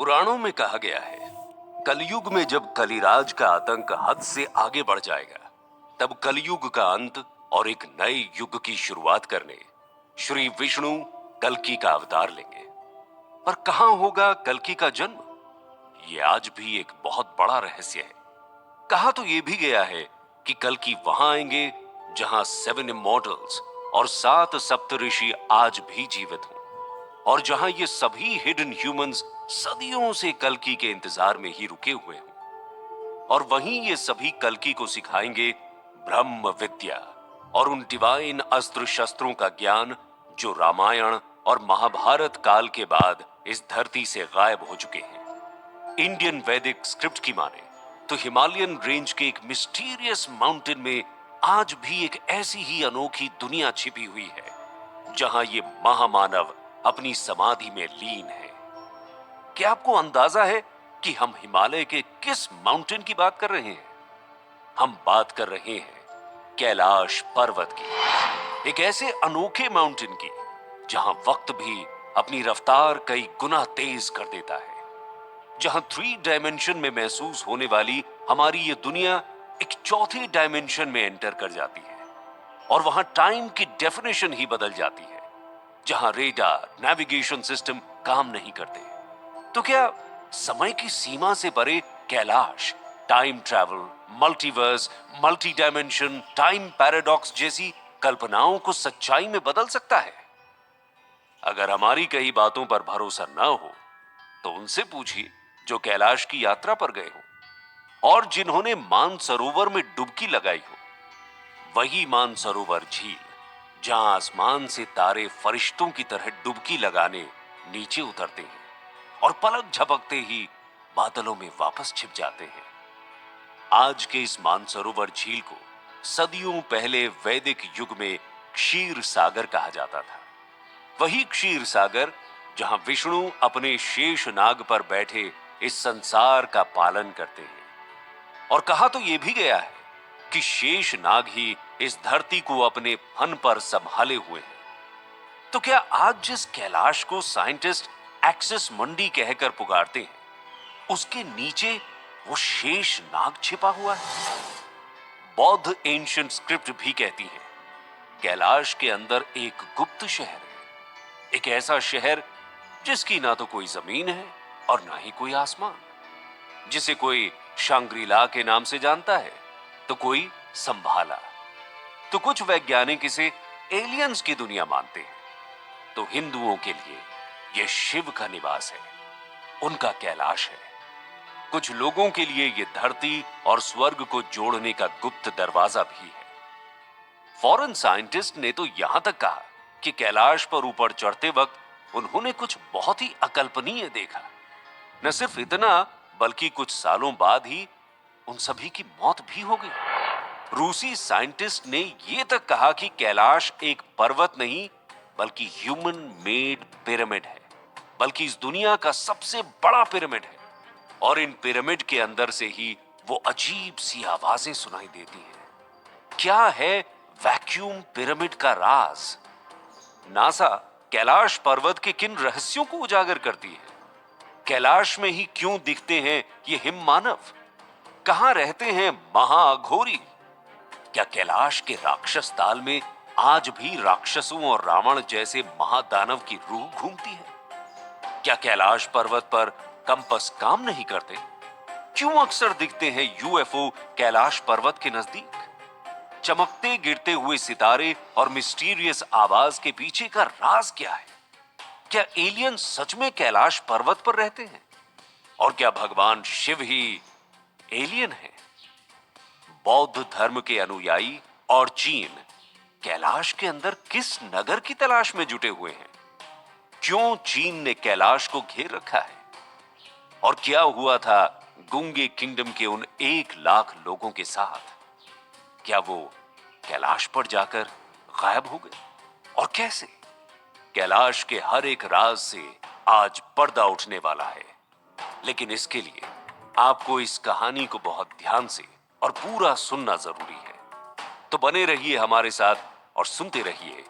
पुराणों में कहा गया है, कलयुग में जब कलिराज का आतंक हद से आगे बढ़ जाएगा, तब कलयुग का अंत और एक नए युग की शुरुआत करने श्री विष्णु कल्कि का अवतार लेंगे। पर कहां होगा कल्कि का जन्म? ये आज भी एक बहुत बड़ा रहस्य है। कहा तो ये भी गया है कि कल्कि वहां आएंगे जहां 7 इमॉर्टल्स और 7 सप्तऋषि आज भी जीवित हों, और जहां ये सभी हिडन ह्यूमंस सदियों से कल्कि के इंतजार में ही रुके हुए हों। और वहीं ये सभी कल्कि को सिखाएंगे ब्रह्म विद्या और उन डिवाइन अस्त्र शस्त्रों का ज्ञान जो रामायण और महाभारत काल के बाद इस धरती से गायब हो चुके हैं। इंडियन वैदिक स्क्रिप्ट की माने तो हिमालयन रेंज के एक मिस्टीरियस माउंटेन में आज भी एक ऐसी ही अनोखी दुनिया छिपी हुई है जहां ये महामानव अपनी समाधि में लीन है। क्या आपको अंदाजा है कि हम हिमालय के किस माउंटेन की बात कर रहे हैं? हम बात कर रहे हैं कैलाश पर्वत की, एक ऐसे अनोखे माउंटेन की जहां वक्त भी अपनी रफ्तार कई गुना तेज कर देता है, जहां 3 डायमेंशन में महसूस होने वाली हमारी ये दुनिया एक चौथे डायमेंशन में एंटर कर जाती है, और वहां टाइम की डेफिनेशन ही बदल जाती है, जहां रेडार नेविगेशन सिस्टम काम नहीं करते। तो क्या समय की सीमा से परे Kailash time travel, multiverse, multi dimension, time paradox जैसी कल्पनाओं को सच्चाई में बदल सकता है? अगर हमारी कई बातों पर भरोसा न हो तो उनसे पूछिए जो कैलाश की यात्रा पर गए हो और जिन्होंने मानसरोवर में डुबकी लगाई हो। वही मानसरोवर झील जहां आसमान से तारे फरिश्तों की तरह डुबकी लगाने नीचे उतरते हैं और पलक झपकते ही बादलों में वापस छिप जाते हैं। आज के इस मानसरोवर झील को सदियों पहले वैदिक युग में क्षीर सागर कहा जाता था। वही क्षीर सागर जहां विष्णु अपने शेष नाग पर बैठे इस संसार का पालन करते हैं। और कहा तो यह भी गया है कि शेष नाग ही इस धरती को अपने फन पर संभाले हुए हैं। तो क्या आज जिस कैलाश को साइंटिस्ट एक्सिस मंडी कहकर पुकारते हैं, उसके नीचे वो शेष नाग छिपा हुआ है? बौद्ध एंशिएंट स्क्रिप्ट भी कहती है कैलाश के अंदर एक गुप्त शहर है, एक ऐसा शहर जिसकी ना तो कोई जमीन है और ना ही कोई आसमान, जिसे कोई शांग्रीला के नाम से जानता है तो कोई संभाला, तो कुछ वैज्ञानिक इसे एलियंस की दुनिया मानते हैं। तो हिंदुओं के लिए यह शिव का निवास है, उनका कैलाश है। कुछ लोगों के लिए यह धरती और स्वर्ग को जोड़ने का गुप्त दरवाजा भी है। फॉरेन साइंटिस्ट ने तो यहां तक कहा कि कैलाश पर ऊपर चढ़ते वक्त उन्होंने कुछ बहुत ही अकल्पनीय देखा। न सिर्फ इतना, बल्कि कुछ सालों बाद ही उन सभी की मौत भी हो गई। रूसी साइंटिस्ट ने यह तक कहा कि कैलाश एक पर्वत नहीं बल्कि ह्यूमन मेड पिरामिड है, बल्कि इस दुनिया का सबसे बड़ा पिरामिड है, और इन पिरामिड के अंदर से ही वो अजीब सी आवाजें सुनाई देती हैं। क्या है वैक्यूम पिरामिड का राज? नासा कैलाश पर्वत के किन रहस्यों को उजागर करती है? कैलाश में ही क्यों दिखते हैं ये हिम मानव? कहां रहते हैं महाअघोरी? क्या कैलाश के राक्षस ताल में आज भी राक्षसों और रावण जैसे महादानव की रूह घूमती है? क्या कैलाश पर्वत पर कंपास काम नहीं करते? क्यों अक्सर दिखते हैं यूएफओ कैलाश पर्वत के नजदीक? चमकते गिरते हुए सितारे और मिस्टीरियस आवाज के पीछे का राज क्या है? क्या एलियन सच में कैलाश पर्वत पर रहते हैं? और क्या भगवान शिव ही एलियन है? बौद्ध धर्म के अनुयायी और चीन कैलाश के अंदर किस नगर की तलाश में जुटे हुए हैं? क्यों चीन ने कैलाश को घेर रखा है? और क्या हुआ था गुंगे किंगडम के उन 1 लाख लोगों के साथ? क्या वो कैलाश पर जाकर गायब हो गए, और कैसे? कैलाश के हर एक राज से आज पर्दा उठने वाला है, लेकिन इसके लिए आपको इस कहानी को बहुत ध्यान से और पूरा सुनना जरूरी है। तो बने रहिए हमारे साथ और सुनते रहिए